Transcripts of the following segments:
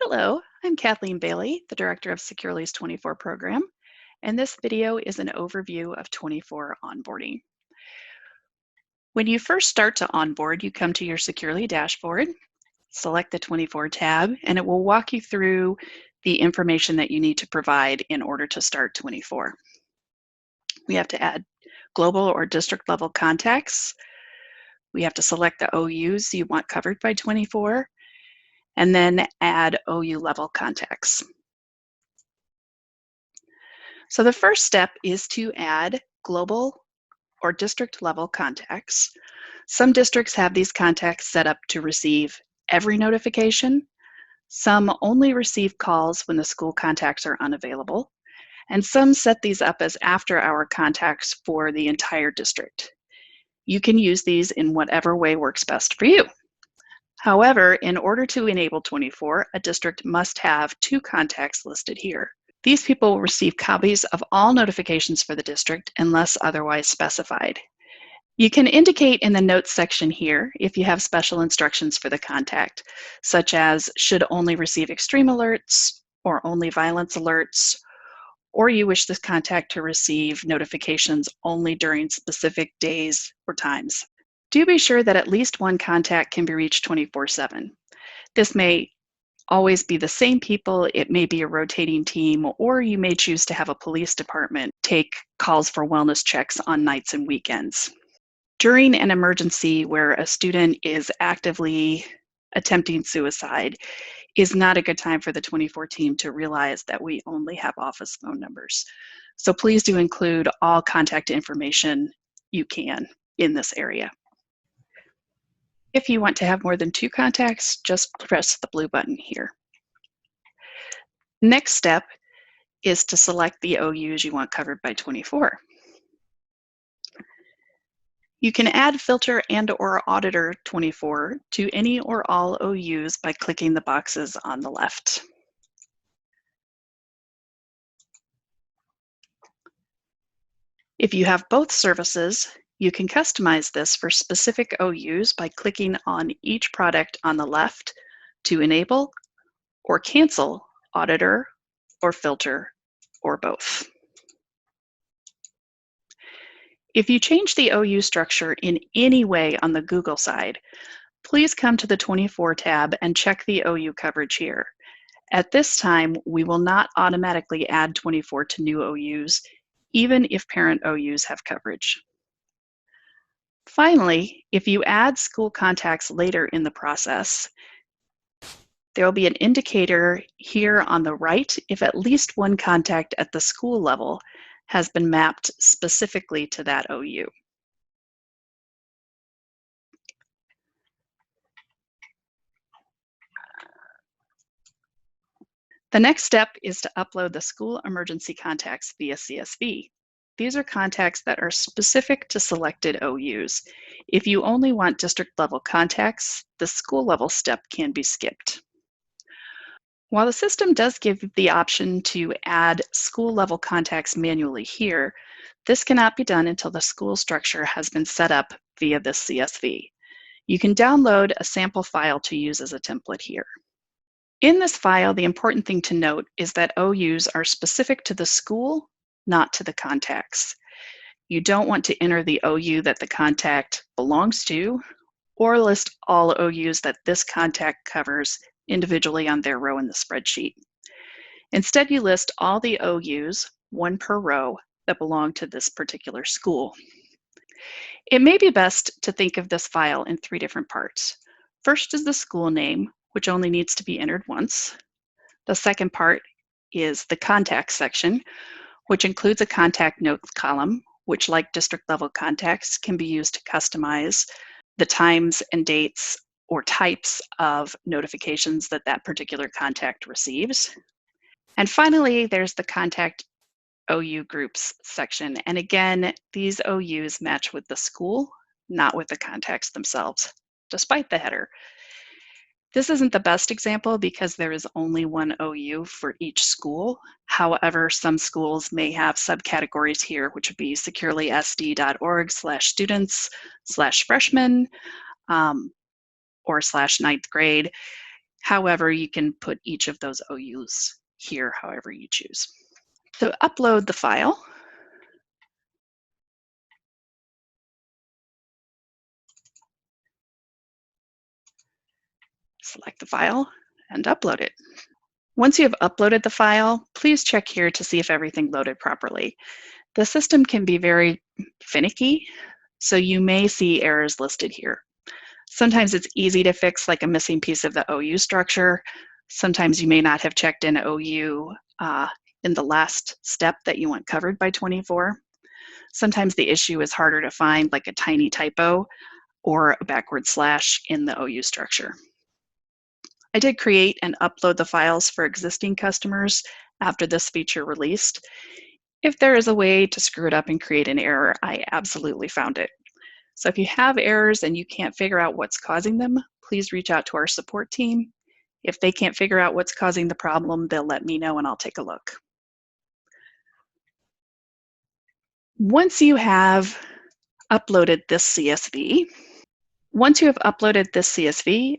Hello, I'm Kathleen Bailey, the Director of Securely's 24 program, and this video is an overview of 24 onboarding. When you first start to onboard, you come to your Securely dashboard, select the 24 tab, and it will walk you through the information that you need to provide in order to start 24. We have to add global or district level contacts. We have to select the OUs you want covered by 24, and then add OU level contacts. So the first step is to add global or district level contacts. Some districts have these contacts set up to receive every notification. Some only receive calls when the school contacts are unavailable. And some set these up as after-hour contacts for the entire district. You can use these in whatever way works best for you. However, in order to enable 24, a district must have 2 contacts listed here. These people will receive copies of all notifications for the district unless otherwise specified. You can indicate in the notes section here if you have special instructions for the contact, such as should only receive extreme alerts or only violence alerts, or you wish this contact to receive notifications only during specific days or times. Do be sure that at least one contact can be reached 24/7. This may always be the same people, it may be a rotating team, or you may choose to have a police department take calls for wellness checks on nights and weekends. During an emergency where a student is actively attempting suicide is not a good time for the 24 team to realize that we only have office phone numbers. So please do include all contact information you can in this area. If you want to have more than 2 contacts, just press the blue button here. Next step is to select the OUs you want covered by 24. You can add filter and/or auditor 24 to any or all OUs by clicking the boxes on the left. If you have both services, you can customize this for specific OUs by clicking on each product on the left to enable or cancel auditor or filter or both. If you change the OU structure in any way on the Google side, please come to the 24 tab and check the OU coverage here. At this time, we will not automatically add 24 to new OUs, even if parent OUs have coverage. Finally, if you add school contacts later in the process, there will be an indicator here on the right if at least one contact at the school level has been mapped specifically to that OU. The next step is to upload the school emergency contacts via CSV. These are contacts that are specific to selected OUs. If you only want district level contacts, the school level step can be skipped. While the system does give the option to add school level contacts manually here, this cannot be done until the school structure has been set up via this CSV. You can download a sample file to use as a template here. In this file, the important thing to note is that OUs are specific to the school, not to the contacts. You don't want to enter the OU that the contact belongs to, or list all OUs that this contact covers individually on their row in the spreadsheet. Instead, you list all the OUs, 1 per row, that belong to this particular school. It may be best to think of this file in 3 different parts. First is the school name, which only needs to be entered once. The second part is the contact section, which includes a contact notes column, which, like district level contacts, can be used to customize the times and dates or types of notifications that that particular contact receives. And finally, there's the contact OU groups section. And again, these OUs match with the school, not with the contacts themselves, despite the header. This isn't the best example because there is only one OU for each school. However, some schools may have subcategories here, which would be secureelysd.org/students/freshmen or /9th grade. However, you can put each of those OUs here however you choose. So upload the file. Select the file and upload it. Once you have uploaded the file, please check here to see if everything loaded properly. The system can be very finicky, so you may see errors listed here. Sometimes it's easy to fix, like a missing piece of the OU structure. Sometimes you may not have checked in OU in the last step that you want covered by 24. Sometimes the issue is harder to find, like a tiny typo or a backward slash in the OU structure. I did create and upload the files for existing customers after this feature released. If there is a way to screw it up and create an error, I absolutely found it. So if you have errors and you can't figure out what's causing them, please reach out to our support team. If they can't figure out what's causing the problem, they'll let me know and I'll take a look. Once you have uploaded this CSV,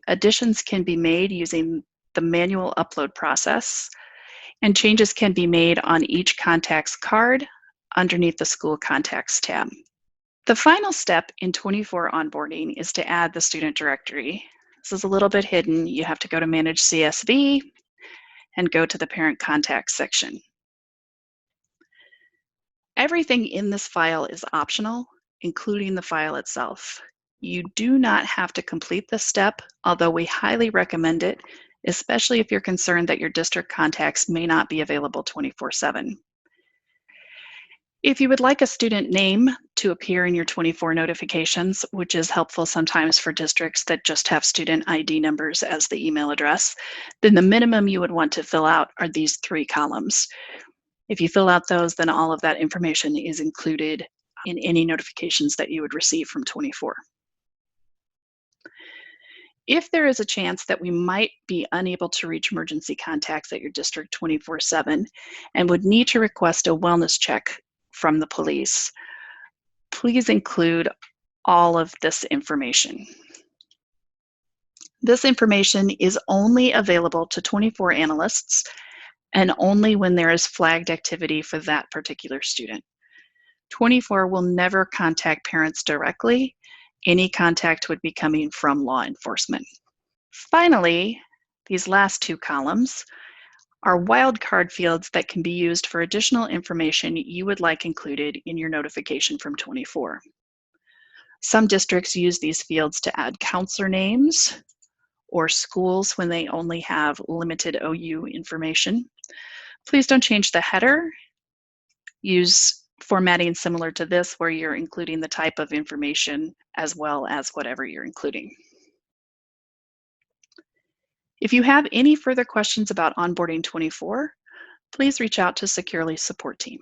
additions can be made using the manual upload process, and changes can be made on each contact's card underneath the School Contacts tab. The final step in 24 onboarding is to add the student directory. This is a little bit hidden. You have to go to Manage CSV and go to the Parent Contacts section. Everything in this file is optional, including the file itself. You do not have to complete this step, although we highly recommend it, especially if you're concerned that your district contacts may not be available 24/7. If you would like a student name to appear in your 24 notifications, which is helpful sometimes for districts that just have student ID numbers as the email address, then the minimum you would want to fill out are these 3 columns. If you fill out those, then all of that information is included in any notifications that you would receive from 24. If there is a chance that we might be unable to reach emergency contacts at your district 24/7 and would need to request a wellness check from the police, please include all of this information. This information is only available to 24 analysts and only when there is flagged activity for that particular student. 24 will never contact parents directly. Any contact would be coming from law enforcement. Finally, these last 2 columns are wildcard fields that can be used for additional information you would like included in your notification from 24. Some districts use these fields to add counselor names or schools when they only have limited OU information. Please don't change the header. Use formatting similar to this where you're including the type of information as well as whatever you're including. If you have any further questions about Onboarding 24, please reach out to Securely's support team.